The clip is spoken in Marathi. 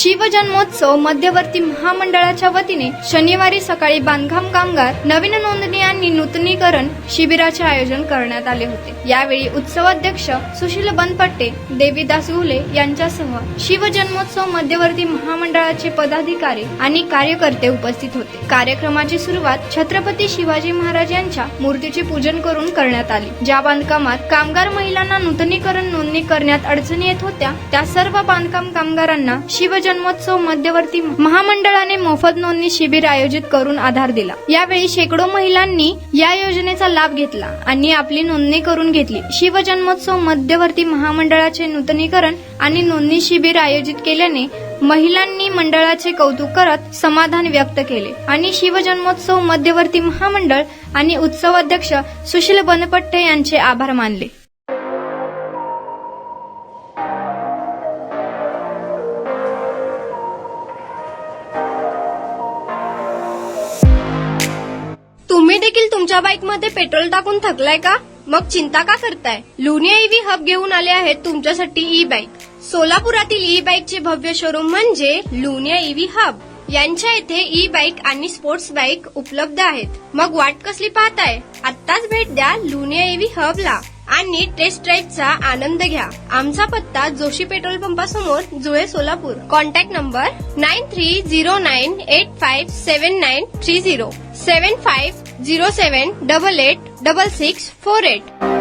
शिवजन्मोत्सव मध्यवर्ती महामंडळाच्या वतीने शनिवारी सकाळी बांधकाम कामगार नवीन नोंदणी आणि नूतनीकरण शिबिराचे आयोजन करण्यात आले होते। यावेळी उत्सवाध्यक्ष सुशील बनपट्टे, देवीदास घुले यांच्यासह शिवजन्मोत्सव मध्यवर्ती महामंडळाचे पदाधिकारी आणि कार्यकर्ते उपस्थित होते। कार्यक्रमाची सुरुवात छत्रपती शिवाजी महाराज यांच्या मूर्तीचे पूजन करून करण्यात आली। ज्या बांधकामात कामगार महिलांना नूतनीकरण नोंदणी करण्यात अडचणी येत होत्या त्या सर्व बांधकाम कामगारांना शिवजन्मोत्सव मध्यवर्ती महामंडळाने मोफत नोंदणी शिबिर आयोजित करून आधार दिला। यावेळी शेकडो महिलांनी या योजनेचा लाभ घेतला आणि आपली नोंदणी करून घेतली। शिवजन्मोत्सव मध्यवर्ती महामंडळाचे नूतनीकरण आणि नोंदणी शिबिर आयोजित केल्याने महिलांनी मंडळाचे कौतुक करत समाधान व्यक्त केले आणि शिवजन्मोत्सव मध्यवर्ती महामंडळ आणि उत्सवाध्यक्ष सुशील बनपट्टे यांचे आभार मानले। तुम्ही देखील तुमच्या बाईकमध्ये पेट्रोल टाकून थकलाय का? मग चिंता का करताय? लुनिया ईव्ही हब घेऊन आले आहेत तुमच्यासाठी ई बाईक। सोलापुरातील ई बाईकचे भव्य शोरूम म्हणजे लुनिया ईव्ही हब। यांच्या येथे ई बाईक आणि स्पोर्ट्स बाईक उपलब्ध आहेत। मग वाट कसली पाहताय? आत्ताच भेट द्या लुनिया ईव्ही हबला आणि टेस्ट ड्राईव्हचा आनंद घ्या। आमचा पत्ता जोशी पेट्रोल पंपासमोर, जुळे, सोलापूर। Contact number 9309857930 7507886648।